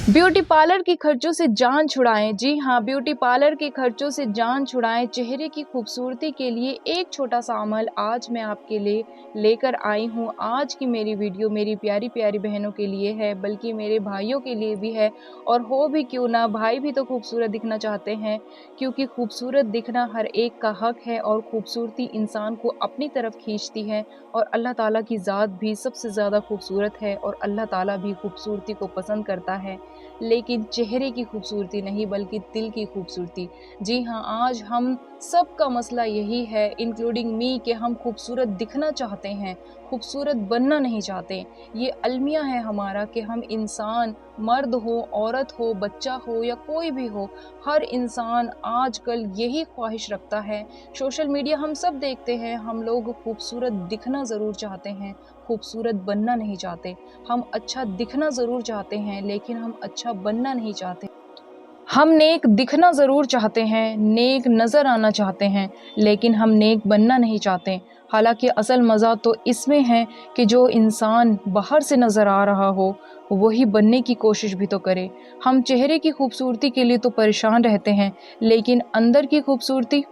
Beauty parlour के खर्चों से जान छुड़ाएं। जी हाँ, ब्यूटी पार्लर के खर्चों से जान छुड़ाएं। चेहरे की खूबसूरती के लिए एक छोटा सा अमल आज मैं आपके लिए लेकर आई हूँ। आज की मेरी वीडियो मेरी प्यारी प्यारी बहनों के लिए है, बल्कि मेरे भाइयों के लिए भी है। और हो भी क्यों ना, भाई भी तो खूबसूरत दिखना चाहते हैं, क्योंकि खूबसूरत दिखना हर एक का हक है और खूबसूरती इंसान को अपनी तरफ खींचती है। और अल्लाह ताला की ज़ात भी सबसे ज़्यादा खूबसूरत है और अल्लाह ताला भी खूबसूरती को पसंद करता है, लेकिन चेहरे की खूबसूरती नहीं बल्कि दिल की खूबसूरती। जी हाँ, आज हम सबका मसला यही है, इंक्लूडिंग मी, कि हम खूबसूरत दिखना चाहते हैं, खूबसूरत बनना नहीं चाहते। ये अलमिया है हमारा कि हम इंसान, मर्द हो, औरत हो, बच्चा हो या कोई भी हो, हर इंसान आजकल यही ख्वाहिश रखता है। सोशल मीडिया हम सब देखते हैं, हम लोग खूबसूरत दिखना ज़रूर चाहते हैं, खूबसूरत बनना नहीं चाहते। हम अच्छा दिखना ज़रूर चाहते हैं, लेकिन हम अच्छा बनना नहीं चाहते। हम नेक दिखना ज़रूर चाहते हैं, नेक नज़र आना चाहते हैं, लेकिन हम नेक बनना नहीं चाहते। हालांकि असल मज़ा तो इसमें है कि जो इंसान बाहर से नज़र आ रहा हो, वही बनने की कोशिश भी तो करे। हम चेहरे की खूबसूरती के लिए तो परेशान रहते हैं, लेकिन अंदर की खूबसूरती,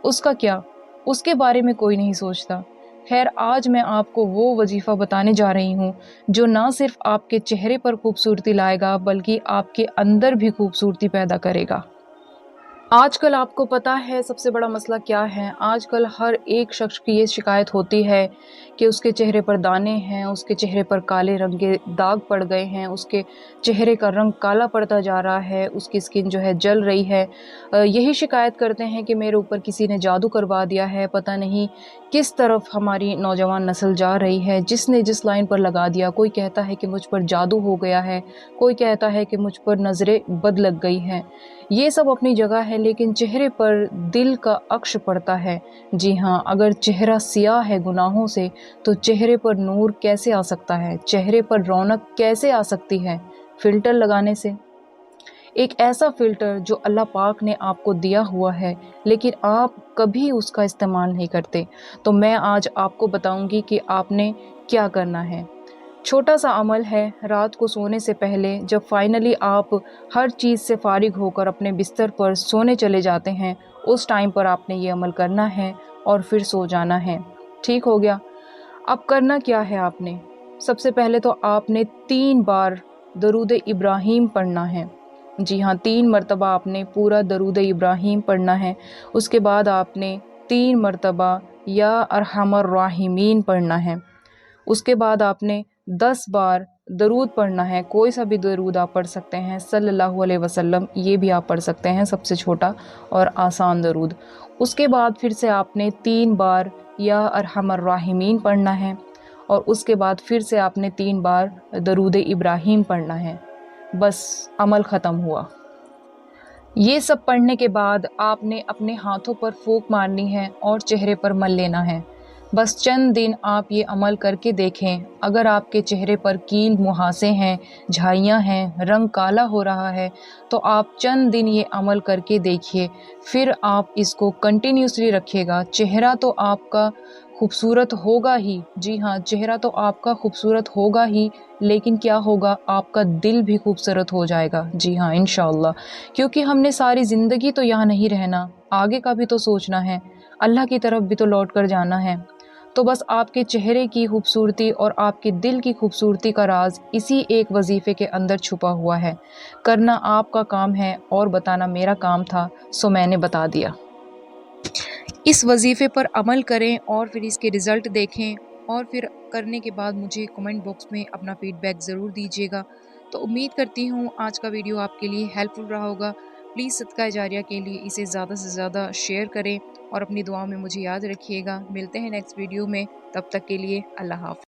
उसका क्या? उसके बारे में कोई नहीं सोचता। खैर, आज मैं आपको वो वजीफ़ा बताने जा रही हूँ जो ना सिर्फ आपके चेहरे पर खूबसूरती लाएगा, बल्कि आपके अंदर भी खूबसूरती पैदा करेगा। आजकल आपको पता है सबसे बड़ा मसला क्या है? आजकल हर एक शख्स की ये शिकायत होती है कि उसके चेहरे पर दाने हैं, उसके चेहरे पर काले रंग के दाग पड़ गए हैं, उसके चेहरे का रंग काला पड़ता जा रहा है, उसकी स्किन जो है जल रही है। यही शिकायत करते हैं कि मेरे ऊपर किसी ने जादू करवा दिया है। पता नहीं किस तरफ हमारी नौजवान नस्ल जा रही है, जिसने जिस लाइन पर लगा दिया। कोई कहता है कि मुझ पर जादू हो गया है, कोई कहता है कि मुझ पर नज़रें बद लग गई हैं। ये सब अपनी जगह है, लेकिन चेहरे पर दिल का अक्श पड़ता है। जी हाँ, अगर चेहरा सियाह है गुनाहों से, तो चेहरे पर नूर कैसे आ सकता है? चेहरे पर रौनक कैसे आ सकती है? फ़िल्टर लगाने से। एक ऐसा फ़िल्टर जो अल्लाह पाक ने आपको दिया हुआ है, लेकिन आप कभी उसका इस्तेमाल नहीं करते। तो मैं आज आपको बताऊंगी कि आपने क्या करना है। छोटा सा अमल है, रात को सोने से पहले जब फाइनली आप हर चीज़ से फारिग होकर अपने बिस्तर पर सोने चले जाते हैं, उस टाइम पर आपने ये अमल करना है और फिर सो जाना है। ठीक हो गया? अब करना क्या है आपने? सबसे पहले तो आपने 3 बार दरूद इब्राहीम पढ़ना है। जी हाँ, 3 मरतबा आपने पूरा दरूद इब्राहीम पढ़ना है। उसके बाद आपने 3 मरतबा या अरहमर राहिमीन पढ़ना है। उसके बाद आपने 10 बार दरूद पढ़ना है। कोई सा भी दरूद आप पढ़ सकते हैं, सल्लल्लाहु अलैहि वसल्लम, ये भी आप पढ़ सकते हैं, सबसे छोटा और आसान दरूद। उसके बाद फिर से आपने 3 बार या अरहमर राहिमीन पढ़ना है और उसके बाद फिर से आपने 3 बार दरूद इब्राहीम पढ़ना है। बस अमल ख़त्म हुआ। ये सब पढ़ने के बाद आपने अपने हाथों पर फूंक मारनी है और चेहरे पर मल लेना है। बस चंद दिन आप ये अमल करके देखें। अगर आपके चेहरे पर कील मुहासे हैं, झाइयाँ हैं, रंग काला हो रहा है, तो आप चंद दिन ये अमल करके देखिए। फिर आप इसको कंटिन्यूसली रखिएगा। चेहरा तो आपका खूबसूरत होगा ही, जी हाँ, चेहरा तो आपका खूबसूरत होगा ही, लेकिन क्या होगा, आपका दिल भी खूबसूरत हो जाएगा। जी हाँ, इंशाअल्लाह। क्योंकि हमने सारी ज़िंदगी तो यहाँ नहीं रहना, आगे का भी तो सोचना है, अल्लाह की तरफ भी तो लौट कर जाना है। तो बस आपके चेहरे की खूबसूरती और आपके दिल की खूबसूरती का राज इसी एक वजीफ़े के अंदर छुपा हुआ है। करना आपका काम है और बताना मेरा काम था, सो मैंने बता दिया। इस वजीफ़े पर अमल करें और फिर इसके रिज़ल्ट देखें, और फिर करने के बाद मुझे कमेंट बॉक्स में अपना फ़ीडबैक ज़रूर दीजिएगा। तो उम्मीद करती हूँ आज का वीडियो आपके लिए हेल्पफुल रहा होगा। प्लीज़ सदका जारिया के लिए इसे ज़्यादा से ज़्यादा शेयर करें और अपनी दुआओं में मुझे याद रखिएगा। मिलते हैं नेक्स्ट वीडियो में, तब तक के लिए अल्लाह हाफ़िज़।